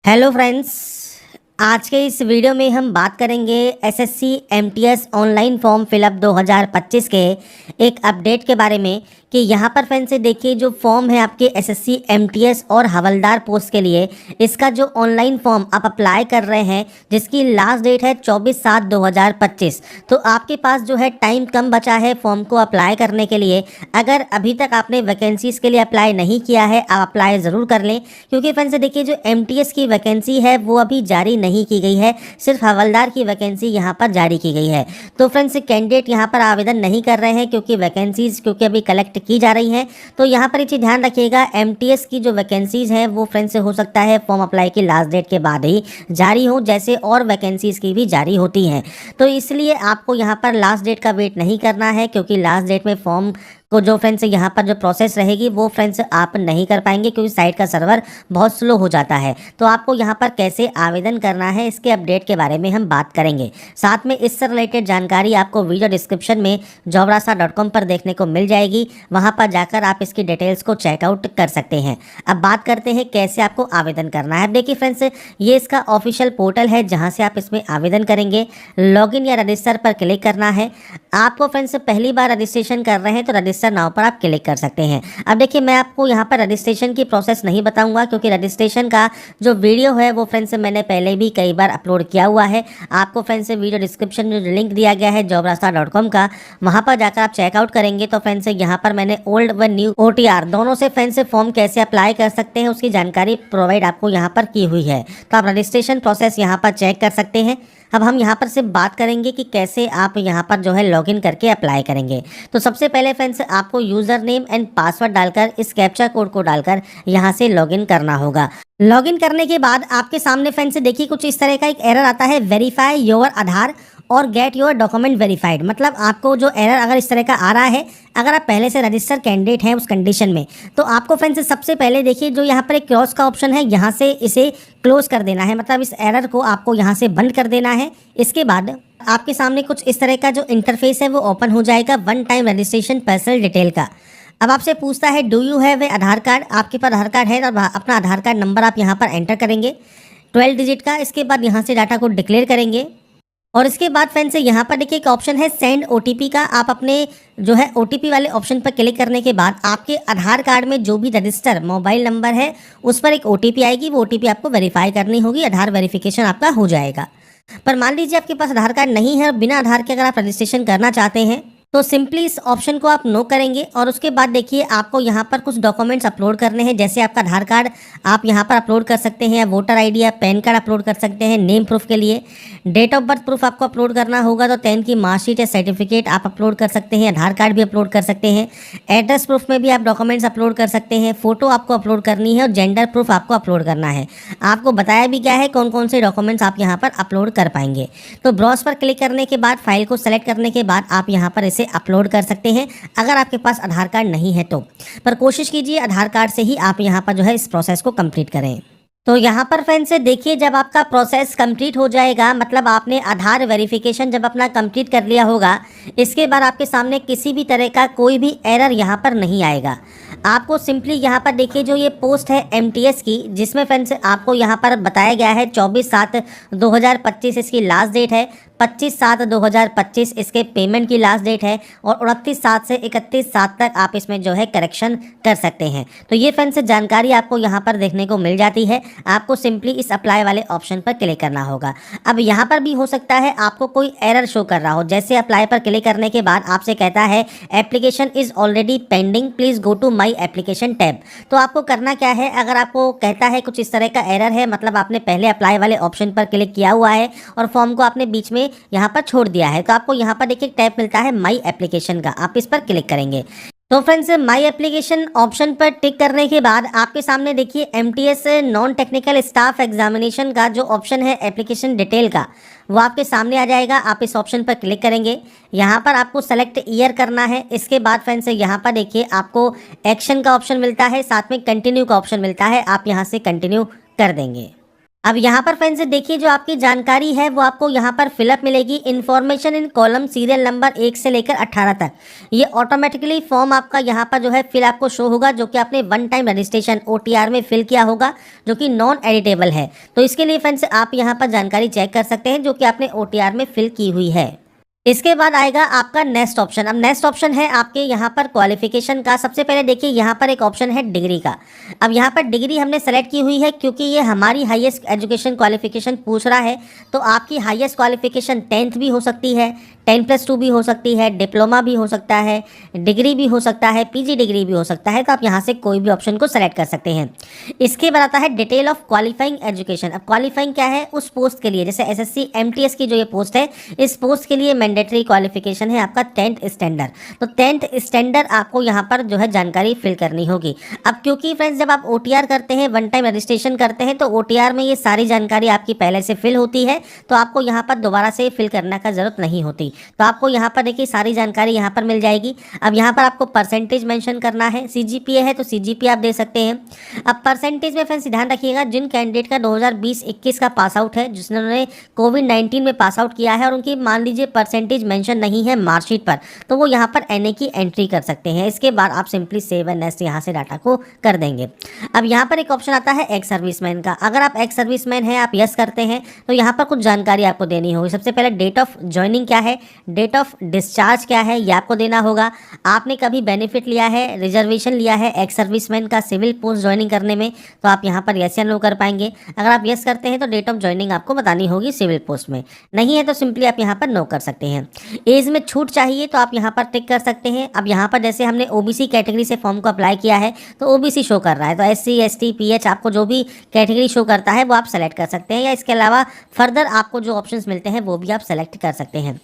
Hello friends. आज के इस वीडियो में हम बात करेंगे SSC MTS online form fill up 2025 के एक अपडेट के बारे में कि यहाँ पर फ्रेंड्स देखिए जो फॉर्म है आपके एसएससी एमटीएस और हवलदार पोस्ट के लिए, इसका जो ऑनलाइन फॉर्म आप अप्लाई कर रहे हैं जिसकी लास्ट डेट है 24/7/2025। तो आपके पास जो है टाइम कम बचा है फॉर्म को अप्लाई करने के लिए। अगर अभी तक आपने वैकेंसीज़ के लिए अप्लाई नहीं किया है आप अप्लाई ज़रूर कर लें, क्योंकि फ्रेंड्स देखिए जो एमटीएस की वैकेंसी है वो अभी जारी नहीं की गई है, सिर्फ हवलदार की वैकेंसी यहाँ पर जारी की गई है। तो फ्रेंड्स कैंडिडेट यहाँ पर आवेदन नहीं कर रहे हैं क्योंकि वैकेंसीज़ अभी कलेक्ट की जा रही हैं। तो यहाँ पर ये चीज़ ध्यान रखिएगा, एमटीएस की जो वैकेंसीज़ हैं वो फ्रेंड्स हो सकता है फॉर्म अप्लाई की लास्ट डेट के बाद ही जारी हो, जैसे और वैकेंसीज़ की भी जारी होती हैं। तो इसलिए आपको यहाँ पर लास्ट डेट का वेट नहीं करना है, क्योंकि लास्ट डेट में फॉर्म को जो फ्रेंड्स यहाँ पर जो प्रोसेस रहेगी वो फ्रेंड्स आप नहीं कर पाएंगे, क्योंकि साइट का सर्वर बहुत स्लो हो जाता है। तो आपको यहाँ पर कैसे आवेदन करना है इसके अपडेट के बारे में हम बात करेंगे। साथ में इससे रिलेटेड जानकारी आपको वीडियो डिस्क्रिप्शन में jobrasa.com पर देखने को मिल जाएगी, वहाँ पर जाकर आप इसकी डिटेल्स को चेकआउट कर सकते हैं। अब बात करते हैं कैसे आपको आवेदन करना है। देखिए फ्रेंड्स ये इसका ऑफिशियल पोर्टल है जहाँ से आप इसमें आवेदन करेंगे। लॉगिन या रजिस्टर पर क्लिक करना है। आपको फ्रेंड्स पहली बार रजिस्ट्रेशन कर रहे हैं तो रजिस्टर नाउ पर आप क्लिक कर सकते हैं। अब देखिए मैं आपको यहाँ पर रजिस्ट्रेशन की प्रोसेस नहीं बताऊंगा, क्योंकि रजिस्ट्रेशन का जो वीडियो है वो फ्रेंड्स मैंने पहले भी कई बार अपलोड किया हुआ है। आपको फ्रेंड्स वीडियो डिस्क्रिप्शन में जो लिंक दिया गया है jobrasa.com का, वहाँ पर जाकर आप चेकआउट करेंगे तो फ्रेंड्स यहाँ पर मैंने ओल्ड व न्यू OTR दोनों से फ्रेंड्स फॉर्म कैसे अप्लाई कर सकते हैं उसकी जानकारी प्रोवाइड आपको यहाँ पर की हुई है। तो आप रजिस्ट्रेशन प्रोसेस यहाँ पर चेक कर सकते हैं। अब हम यहाँ पर सिर्फ बात करेंगे कि कैसे आप यहाँ पर जो है लॉगिन करके अप्लाई करेंगे। तो सबसे पहले फ्रेंड्स आपको यूज़र नेम एंड पासवर्ड डालकर इस कैप्चा कोड को डालकर यहाँ से लॉगिन करना होगा। लॉगिन करने के बाद आपके सामने फ्रेंड्स देखिए कुछ इस तरह का एक एरर आता है, वेरीफाई योर आधार और गेट योर डॉक्यूमेंट वेरीफाइड। मतलब आपको जो एरर अगर इस तरह का आ रहा है, अगर आप पहले से रजिस्टर कैंडिडेट हैं उस कंडीशन में, तो आपको फ्रेंड्स सबसे पहले देखिए जो यहाँ पर एक क्रॉस का ऑप्शन है, यहाँ से इसे क्लोज कर देना है। मतलब इस एरर को आपको यहाँ से बंद कर देना है। इसके बाद आपके सामने कुछ इस तरह का जो इंटरफेस है वो ओपन हो जाएगा, one time registration personal detail का। अब आपसे पूछता है do you have a Aadhaar card. आपके पास आधार कार्ड है और अपना आधार कार्ड नंबर आप यहाँ पर एंटर करेंगे 12 डिजिट का। इसके बाद यहाँ से डाटा को डिक्लेयर करेंगे और इसके बाद फ्रेंड्स यहाँ पर देखिए एक ऑप्शन है सेंड ओटीपी का। आप अपने जो है ओटीपी वाले ऑप्शन पर क्लिक करने के बाद आपके आधार कार्ड में जो भी रजिस्टर मोबाइल नंबर है उस पर एक ओटीपी आएगी। वो ओटीपी आपको वेरीफाई करनी होगी, आधार वेरिफिकेशन आपका हो जाएगा। पर मान लीजिए आपके पास आधार कार्ड नहीं है और बिना आधार के अगर आप रजिस्ट्रेशन करना चाहते हैं तो सिंपली इस ऑप्शन को आप नो करेंगे और उसके बाद देखिए आपको यहाँ पर कुछ डॉक्यूमेंट्स अपलोड करने हैं। जैसे आपका आधार कार्ड आप यहाँ पर अपलोड कर सकते हैं, या वोटर आईडी या पैन कार्ड अपलोड कर सकते हैं। नेम प्रूफ के लिए डेट ऑफ बर्थ प्रूफ आपको अपलोड करना होगा, तो 10th की मार्कशीट या सर्टिफिकेट आप अपलोड कर सकते हैं। आधार कार्ड भी अपलोड कर सकते हैं। एड्रेस प्रूफ में भी आप डॉक्यूमेंट्स अपलोड कर सकते हैं। फोटो आपको अपलोड करनी है और जेंडर प्रूफ आपको अपलोड करना है। आपको बताया भी क्या है कौन कौन से डॉक्यूमेंट्स आप यहाँ पर अपलोड कर पाएंगे। तो ब्राउज पर क्लिक करने के बाद फाइल को सेलेक्ट करने के बाद आप यहाँ पर इसे अपलोड कर सकते हैं, अगर आपके पास आधार कार्ड नहीं है तो। पर कोशिश कीजिए आधार कार्ड से ही आप यहाँ पर जो है इस प्रोसेस को कंप्लीट करें। तो यहाँ पर फ्रेंड्स देखिए जब आपका प्रोसेस कंप्लीट हो जाएगा, मतलब आपने आधार वेरिफिकेशन जब अपना कंप्लीट कर लिया होगा, इसके बाद आपके सामने किसी भी तरह का कोई भी एरर यहाँ पर नहीं आएगा। आपको सिंपली यहाँ पर देखिए जो ये पोस्ट है एमटीएस की, जिसमें फ्रेंड्स आपको यहाँ पर बताया गया है 24/7/2025 इसकी लास्ट डेट है, 25/7/2025 इसके पेमेंट की लास्ट डेट है और 29/7 से 31/7 तक आप इसमें जो है करेक्शन कर सकते हैं। तो ये फ्रेंड्स जानकारी आपको यहाँ पर देखने को मिल जाती है। आपको सिंपली इस अप्लाई वाले ऑप्शन पर क्लिक करना होगा। अब यहाँ पर भी हो सकता है आपको कोई एरर शो कर रहा हो, जैसे अप्लाई पर क्लिक करने के बाद आपसे कहता है application is already pending, please go to my application tab. तो आपको करना क्या है, अगर आपको कहता है कुछ इस तरह का एरर है, मतलब आपने पहले अप्लाई वाले ऑप्शन पर क्लिक किया हुआ है और फॉर्म को आपने बीच में यहाँ पर छोड़ दिया है, तो आपको यहाँ पर देखिए टैब मिलता है माई एप्लीकेशन का, आप इस पर क्लिक करेंगे। तो फ्रेंड्स माई एप्लीकेशन ऑप्शन पर टिक करने के बाद आपके सामने देखिए MTS non technical staff examination का जो ऑप्शन है एप्लीकेशन डिटेल का, वो आपके सामने आ जाएगा। आप इस ऑप्शन पर क्लिक करेंगे। यहाँ पर आपको सेलेक्ट ईयर करना है। इसके बाद फ्रेंड्स यहाँ पर देखिए आपको एक्शन का ऑप्शन मिलता है, साथ में कंटिन्यू का ऑप्शन मिलता है, आप यहाँ से कंटिन्यू कर देंगे। अब यहाँ पर फ्रेंड्स देखिए, जो आपकी जानकारी है वो आपको यहाँ पर फिलअप मिलेगी। Information in column serial number 1 से लेकर 18 तक ये ऑटोमेटिकली फॉर्म आपका यहाँ पर जो है फिल आपको शो होगा, जो कि आपने वन टाइम रजिस्ट्रेशन OTR में फिल किया होगा, जो कि नॉन एडिटेबल है। तो इसके लिए फ्रेंड्स आप यहाँ पर जानकारी चेक कर सकते हैं जो कि आपने OTR में फिल की हुई है। इसके बाद आएगा आपका नेक्स्ट ऑप्शन। अब नेक्स्ट ऑप्शन है आपके यहाँ पर क्वालिफिकेशन का। सबसे पहले देखिए, यहाँ पर एक ऑप्शन है डिग्री का। अब यहाँ पर डिग्री हमने सेलेक्ट की हुई है क्योंकि ये हमारी हाईएस्ट एजुकेशन क्वालिफिकेशन पूछ रहा है। तो आपकी हाईएस्ट क्वालिफिकेशन 10th भी हो सकती है, 10+2 भी हो सकती है, डिप्लोमा भी हो सकता है, डिग्री भी हो सकता है, PG डिग्री भी हो सकता है। तो आप यहाँ से कोई भी ऑप्शन को सेलेक्ट कर सकते हैं। इसके बाद आता है डिटेल ऑफ क्वालिफाइंग एजुकेशन। अब क्वालिफाइंग क्या है, उस पोस्ट के लिए, जैसे SSC MTS की जो ये पोस्ट है, इस पोस्ट के लिए मैंडेटरी क्वालिफिकेशन है आपका 10th स्टैंडर्ड। तो 10th स्टैंडर्ड आपको यहाँ पर जो है जानकारी फिल करनी होगी। अब क्योंकि फ्रेंड्स जब आप OTR करते हैं, वन टाइम रजिस्ट्रेशन करते हैं, तो OTR में ये सारी जानकारी आपकी पहले से फिल होती है, तो आपको यहाँ पर दोबारा से फिल करने का जरूरत नहीं होती। तो आपको यहाँ पर देखिए सारी जानकारी यहाँ पर मिल जाएगी। अब यहाँ पर आपको परसेंटेज मेंशन करना है। CGPA है तो CGPA आप दे सकते हैं। अब परसेंटेज में फ्रेंड्स ध्यान रखिएगा, जिन कैंडिडेट का 2020-21 का पास आउट है, जिन्होंने कोविड-19 में पास आउट किया है और उनकी मान लीजिए परसेंटेज मेंशन नहीं है मार्कशीट पर, तो वो यहाँ पर NA की एंट्री कर सकते हैं। इसके बाद आप सिंपली सेव एंड नेक्स्ट यहाँ से डाटा को कर देंगे। अब यहाँ पर एक ऑप्शन आता है एक्स सर्विसमैन का। अगर आप एक्स सर्विसमैन हैं, आप यस करते हैं, तो यहाँ पर कुछ जानकारी आपको देनी होगी। सबसे पहले डेट ऑफ ज्वाइनिंग क्या है, डेट ऑफ डिस्चार्ज क्या है, ये आपको देना होगा। आपने कभी बेनिफिट लिया है, रिजर्वेशन लिया है एक्स सर्विसमैन का सिविल पोस्ट ज्वाइनिंग करने में, तो आप यहाँ पर यस या नो कर पाएंगे। अगर आप यस करते हैं तो डेट ऑफ ज्वाइनिंग आपको बतानी होगी सिविल पोस्ट में, नहीं है तो सिंपली आप यहाँ पर नो कर सकते हैं। एज में छूट चाहिए तो आप यहाँ पर टिक कर सकते हैं। अब यहाँ पर जैसे हमने OBC कैटेगरी से फॉर्म को अप्लाई किया है तो OBC शो कर रहा है, तो SC ST PH आपको जो भी कैटेगरी शो करता है वो आप सेलेक्ट कर सकते हैं, या इसके अलावा फर्दर आपको जो ऑप्शंस मिलते हैं वो भी आप सेलेक्ट कर सकते हैं।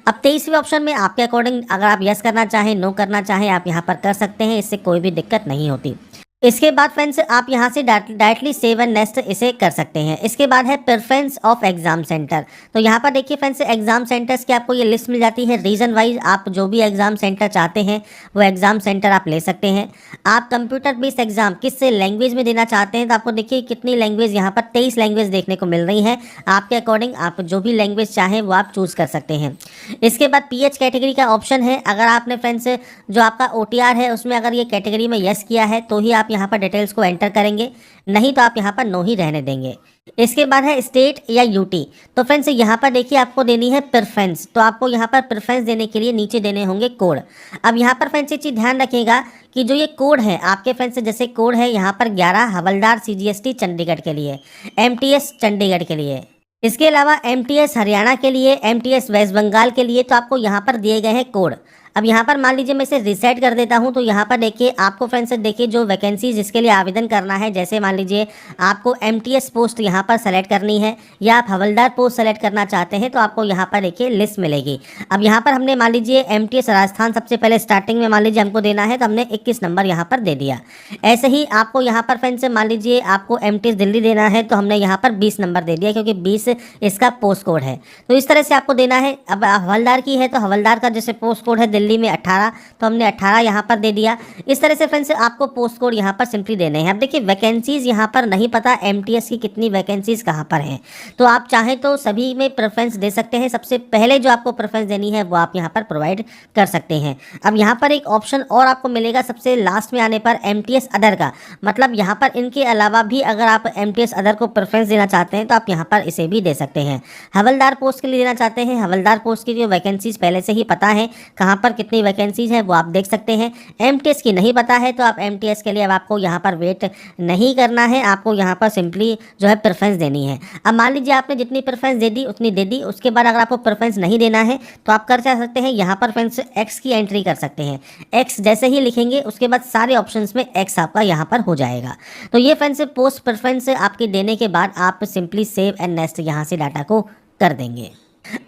अब 23वें ऑप्शन में आपके अकॉर्डिंग अगर आप यस करना चाहें, नो करना चाहें, आप यहाँ पर कर सकते हैं, इससे कोई भी दिक्कत नहीं होती। इसके बाद फ्रेंड्स आप यहाँ से डायरेक्टली सेव एंड नेक्स्ट इसे कर सकते हैं। इसके बाद है प्रेफरेंस ऑफ एग्जाम सेंटर। तो यहाँ पर देखिए फ्रेंड्स, एग्जाम सेंटर्स की आपको ये लिस्ट मिल जाती है रीजन वाइज। आप जो भी एग्जाम सेंटर चाहते हैं वो एग्जाम सेंटर आप ले सकते हैं। आप कंप्यूटर बेस्ड एग्जाम किस लैंग्वेज में देना चाहते हैं, तो आपको देखिए कितनी लैंग्वेज यहाँ पर 23 लैंग्वेज देखने को मिल रही हैं। आपके अकॉर्डिंग आप जो भी लैंग्वेज चाहें वो आप चूज़ कर सकते हैं। इसके बाद PH कैटेगरी का ऑप्शन है। अगर आपने फ्रेंड्स जो आपका OTR है उसमें अगर ये कैटेगरी में यस किया है तो ही आप यहाँ पर डिटेल्स को एंटर करेंगे, नहीं तो आप यहाँ पर नो ही रहने देंगे। इसके बाद है स्टेट या UT। तो फ्रेंड्स यहाँ पर देखिए आपको देनी है प्रेफरेंस, तो आपको यहाँ पर प्रेफरेंस देने के लिए नीचे देने होंगे कोड। अब यहाँ पर फ्रेंड्स ये चीज़ ध्यान रखिएगा कि जो ये कोड है आपके फ्रेंड्स, जैसे कोड है यहाँ पर 11 हवलदार CGST चंडीगढ़ के लिए, MTS चंडीगढ़ के लिए, इसके अलावा MTS हरियाणा के लिए, MTS वेस्ट बंगाल के लिए, तो आपको यहाँ पर दिए गए हैं कोड। अब यहाँ पर मान लीजिए मैं इसे रिसेट कर देता हूँ, तो यहाँ पर देखिए आपको फ्रेंड्स देखिए जो वैकेंसी जिसके लिए आवेदन करना है, जैसे मान लीजिए आपको MTS पोस्ट यहाँ पर सेलेक्ट करनी है या आप हवलदार पोस्ट सेलेक्ट करना चाहते हैं, तो आपको यहाँ पर देखिए लिस्ट मिलेगी। अब यहाँ पर हमने मान लीजिए MTS राजस्थान सबसे पहले स्टार्टिंग में मान लीजिए हमको देना है, तो हमने 21 नंबर यहाँ पर दे दिया। ऐसे ही आपको यहाँ पर फ्रेंड्स मान लीजिए आपको MTS दिल्ली देना है, तो हमने यहाँ पर 20 नंबर दे दिया क्योंकि 20 इसका पोस्ट कोड है। तो इस तरह से आपको देना है। अब हवलदार की है तो हवलदार का जैसे पोस्ट कोड है दिल्ली में 18, तो हमने 18 यहाँ पर दे दिया। इस तरह से फ्रेंड्स आपको पोस्ट कोड यहाँ पर सिंपली देने हैं। अब देखिए वैकेंसीज यहाँ पर नहीं पता MTS की कितनी वैकेंसीज कहाँ पर हैं, तो आप चाहें तो सभी में प्रेफरेंस दे सकते हैं। सबसे पहले जो आपको प्रेफरेंस देनी है वो आप यहाँ पर प्रोवाइड कर सकते हैं। अब यहाँ पर एक ऑप्शन और आपको मिलेगा सबसे लास्ट में आने पर, MTS अदर का। मतलब यहाँ पर इनके अलावा भी अगर आप MTS अदर को प्रेफरेंस देना चाहते हैं तो आप यहाँ पर इसे भी दे सकते हैं। हवलदार पोस्ट के लिए देना चाहते हैं, हवलदार पोस्ट की जो वैकेंसीज पहले से ही पता है कहाँ पर कितनी वैकेंसीज है वो आप देख सकते हैं। MTS की नहीं पता है तो आप MTS के लिए अब आपको यहाँ पर वेट नहीं करना है, आपको यहाँ पर सिंपली जो है प्रेफरेंस देनी है। अब मान लीजिए आपने जितनी प्रेफरेंस दे दी उतनी दे दी, उसके बाद अगर आपको प्रेफरेंस नहीं देना है तो आप कर सकते हैं यहाँ पर फ्रेंड्स X की एंट्री कर सकते हैं। X जैसे ही लिखेंगे उसके बाद सारे ऑप्शंस में X आपका यहाँ पर हो जाएगा। तो ये फ्रेंड्स पोस्ट प्रेफरेंस आपके देने के बाद आप सिंपली सेव एंड नेक्स्ट यहाँ से डाटा को कर देंगे।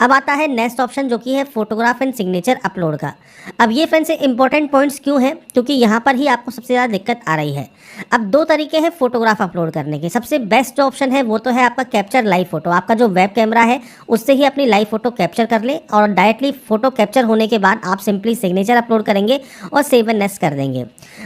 अब आता है नेक्स्ट ऑप्शन जो कि है फोटोग्राफ एंड सिग्नेचर अपलोड का। अब ये फ्रेंड्स इंपॉर्टेंट पॉइंट्स क्यों हैं, क्योंकि यहाँ पर ही आपको सबसे ज़्यादा दिक्कत आ रही है। अब दो तरीके हैं फोटोग्राफ अपलोड करने के। सबसे बेस्ट जो ऑप्शन है वो तो है आपका कैप्चर लाइव फोटो। आपका जो वेब कैमरा है उससे ही अपनी लाइव फोटो कैप्चर कर ले और डायरेक्टली फोटो कैप्चर होने के बाद आप सिंपली सिग्नेचर अपलोड करेंगे और सेव एंड नेक्स्ट कर देंगे।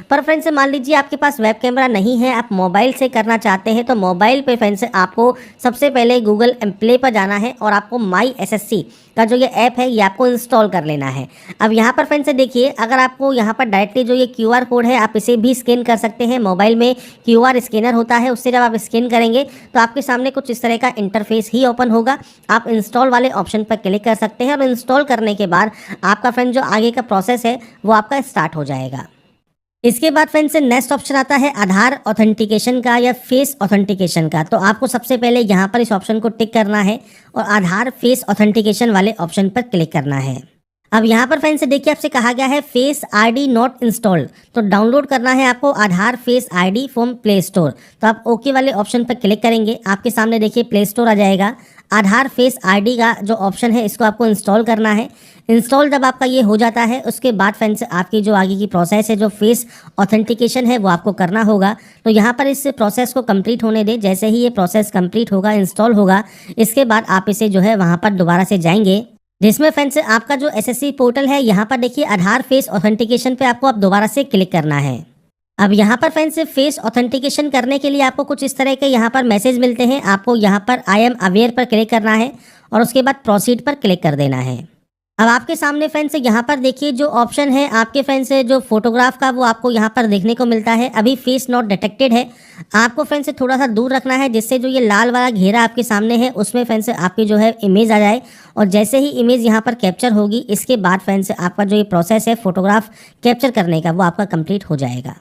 पर फ्रेंड्स मान लीजिए आपके पास वेब कैमरा नहीं है, आप मोबाइल से करना चाहते हैं, तो मोबाइल पे फ्रेंड्स आपको सबसे पहले गूगल प्ले पर जाना है और आपको माई एसएससी का जो ये ऐप है ये आपको इंस्टॉल कर लेना है। अब यहाँ पर फ्रेंड्स देखिए, अगर आपको यहाँ पर डायरेक्टली जो ये क्यूआर कोड है आप इसे भी स्कैन कर सकते हैं। मोबाइल में क्यूआर स्कैनर होता है, उससे जब आप स्कैन करेंगे तो आपके सामने कुछ इस तरह का इंटरफेस ही ओपन होगा। आप इंस्टॉल वाले ऑप्शन पर क्लिक कर सकते हैं और इंस्टॉल करने के बाद आपका फ्रेंड जो आगे का प्रोसेस है वो आपका स्टार्ट हो जाएगा। इसके बाद फ्रेंड्स नेक्स्ट ऑप्शन आता है आधार ऑथेंटिकेशन का या फेस ऑथेंटिकेशन का। तो आपको सबसे पहले यहाँ पर इस ऑप्शन को टिक करना है और आधार फेस ऑथेंटिकेशन वाले ऑप्शन पर क्लिक करना है। अब यहाँ पर फ्रेंड्स देखिए आपसे कहा गया है फेस आईडी नॉट इंस्टॉल्ड, तो डाउनलोड करना है आपको Aadhaar face ID from Play Store. तो आप ओके वाले ऑप्शन पर क्लिक करेंगे, आपके सामने देखिए प्ले स्टोर आ जाएगा। आधार फेस आईडी का जो ऑप्शन है इसको आपको इंस्टॉल करना है। इंस्टॉल जब आपका ये हो जाता है उसके बाद फ्रेंड्स आपकी जो आगे की प्रोसेस है जो फेस ऑथेंटिकेशन है वो आपको करना होगा। तो यहाँ पर इस प्रोसेस को कंप्लीट होने दें। जैसे ही ये प्रोसेस कंप्लीट होगा, इंस्टॉल होगा, इसके बाद आप इसे जो है वहाँ पर दोबारा से जाएंगे, जिसमें फ्रेंड्स आपका जो एसएससी पोर्टल है यहाँ पर देखिए आधार फेस ऑथेंटिकेशन पे आपको अब दोबारा से क्लिक करना है। अब यहाँ पर फ्रेंड्स फेस ऑथेंटिकेशन करने के लिए आपको कुछ इस तरह के यहाँ पर मैसेज मिलते हैं। आपको यहाँ पर आई एम अवेयर पर क्लिक करना है और उसके बाद प्रोसीड पर क्लिक कर देना है। अब आपके सामने फ्रेंड्स यहाँ पर देखिए जो ऑप्शन है आपके फ्रेंड्स जो फोटोग्राफ का वो आपको यहाँ पर देखने को मिलता है। अभी फेस नॉट डिटेक्टेड है, आपको फ्रेंड्स थोड़ा सा दूर रखना है जिससे जो ये लाल वाला घेरा आपके सामने है उसमें फ्रेंड्स आपकी जो है इमेज आ जाए। और जैसे ही इमेज यहाँ पर कैप्चर होगी इसके बाद फ्रेंड्स आपका जो ये प्रोसेस है फोटोग्राफ कैप्चर करने का वो आपका कंप्लीट हो जाएगा।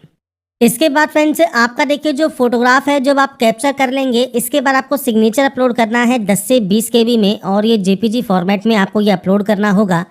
इसके बाद फ्रेंड्स आपका देखिए जो फोटोग्राफ है जब आप कैप्चर कर लेंगे इसके बाद आपको सिग्नेचर अपलोड करना है 10 से 20 केबी में और ये जेपीजी फॉर्मेट में आपको ये अपलोड करना होगा।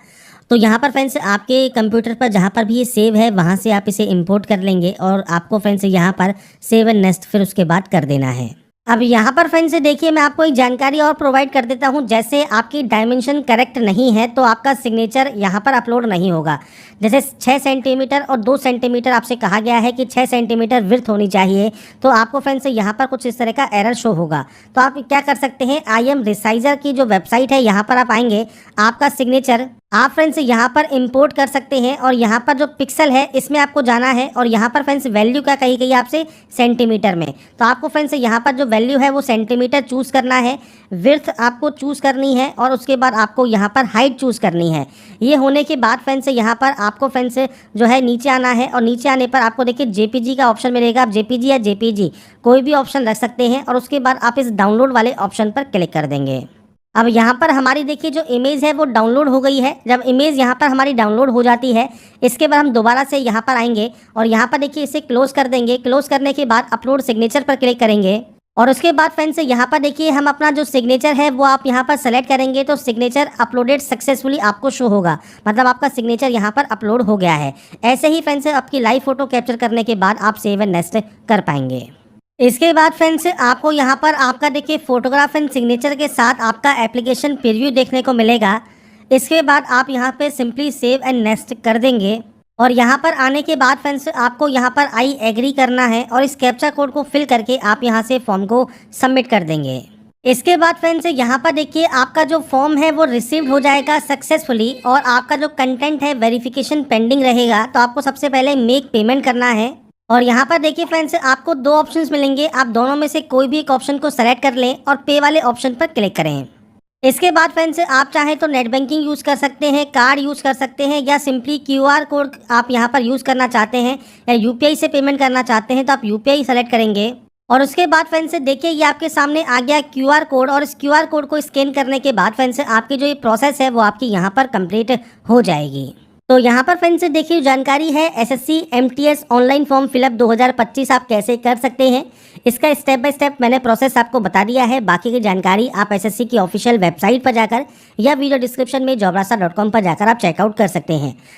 तो यहाँ पर फ्रेंड्स आपके कंप्यूटर पर जहाँ पर भी ये सेव है वहाँ से आप इसे इंपोर्ट कर लेंगे और आपको फ्रेंड्स यहाँ पर सेव एंड नेक्स्ट फिर उसके बाद कर देना है। अब यहाँ पर फ्रेंड्स देखिए मैं आपको एक जानकारी और प्रोवाइड कर देता हूँ। जैसे आपकी डायमेंशन करेक्ट नहीं है तो आपका सिग्नेचर यहाँ पर अपलोड नहीं होगा। जैसे 6 सेंटीमीटर और 2 सेंटीमीटर आपसे कहा गया है कि 6 सेंटीमीटर विड्थ होनी चाहिए, तो आपको फ्रेंड्स यहाँ पर कुछ इस तरह का एरर शो होगा। तो आप क्या कर सकते हैं, आई एम रिसाइजर की जो वेबसाइट है यहाँ पर आप आएंगे, आपका सिग्नेचर आप फ्रेंड्स यहाँ पर इंपोर्ट कर सकते हैं और यहाँ पर जो पिक्सल है इसमें आपको जाना है और यहाँ पर फ्रेंड्स वैल्यू क्या कही गई है आपसे, सेंटीमीटर में। तो आपको फ्रेंड्स यहाँ पर जो वैल्यू है वो सेंटीमीटर चूज़ करना है, विड्थ आपको चूज़ करनी है और उसके बाद आपको यहाँ पर हाइट चूज़ करनी है। ये होने के बाद फ्रेंड्स यहाँ पर आपको फ्रेंड्स जो है नीचे आना है और नीचे आने पर आपको देखिए जेपीजी का ऑप्शन मिलेगा। आप जेपीजी या जेपीजी कोई भी ऑप्शन रख सकते हैं और उसके बाद आप इस डाउनलोड वाले ऑप्शन पर क्लिक कर देंगे। अब यहाँ पर हमारी देखिए जो इमेज है वो डाउनलोड हो गई है। जब इमेज यहाँ पर हमारी डाउनलोड हो जाती है इसके बाद हम दोबारा से यहाँ पर आएंगे और यहाँ पर देखिए इसे क्लोज कर देंगे। क्लोज करने के बाद अपलोड सिग्नेचर पर क्लिक करेंगे और उसके बाद फ्रेंड्स यहाँ पर देखिए हम अपना जो सिग्नेचर है वो आप यहाँ पर सेलेक्ट करेंगे तो सिग्नेचर अपलोडेड सक्सेसफुली आपको शो होगा, मतलब आपका सिग्नेचर यहाँ पर अपलोड हो गया है। ऐसे ही फ्रेंड्स आपकी लाइव फोटो कैप्चर करने के बाद आप सेव एंड नेक्स्ट कर पाएंगे। इसके बाद फ्रेंड्स आपको यहाँ पर आपका देखिए फोटोग्राफ एंड सिग्नेचर के साथ आपका एप्लीकेशन प्रीव्यू देखने को मिलेगा। इसके बाद आप यहाँ पे सिंपली सेव एंड नेक्स्ट कर देंगे और यहाँ पर आने के बाद फ्रेंड्स आपको यहाँ पर आई एग्री करना है और इस कैप्चा कोड को फिल करके आप यहाँ से फॉर्म को सबमिट कर देंगे। इसके बाद फ्रेंड्स यहाँ पर देखिए आपका जो फॉर्म है वो रिसीव्ड हो जाएगा सक्सेसफुली और आपका जो कंटेंट है वेरिफिकेशन पेंडिंग रहेगा। तो आपको सबसे पहले मेक पेमेंट करना है और यहाँ पर देखिए फ्रेंड्स आपको 2 ऑप्शंस मिलेंगे, आप दोनों में से कोई भी एक ऑप्शन को सेलेक्ट कर लें और पे वाले ऑप्शन पर क्लिक करें। इसके बाद फ्रेंड्स आप चाहें तो नेट बैंकिंग यूज़ कर सकते हैं, कार्ड यूज़ कर सकते हैं या सिंपली क्यूआर कोड आप यहाँ पर यूज़ करना चाहते हैं या यूपीआई से पेमेंट करना चाहते हैं तो आप यूपीआई सेलेक्ट करेंगे। और उसके बाद फ्रेंड्स देखिए ये आपके सामने आ गया क्यूआर कोड और इस क्यूआर कोड को स्कैन करने के बाद फ्रेंड्स आपकी जो ये प्रोसेस है वो आपकी यहाँ पर कंप्लीट हो जाएगी। तो यहाँ पर फ्रेंड्स देखिए जानकारी है SSC MTS online form fill up 2025 आप कैसे कर सकते हैं, इसका स्टेप बाय स्टेप मैंने प्रोसेस आपको बता दिया है। बाकी की जानकारी आप एसएससी की ऑफिशियल वेबसाइट पर जाकर या वीडियो डिस्क्रिप्शन में jobrasa.com पर जाकर आप चेकआउट कर सकते हैं।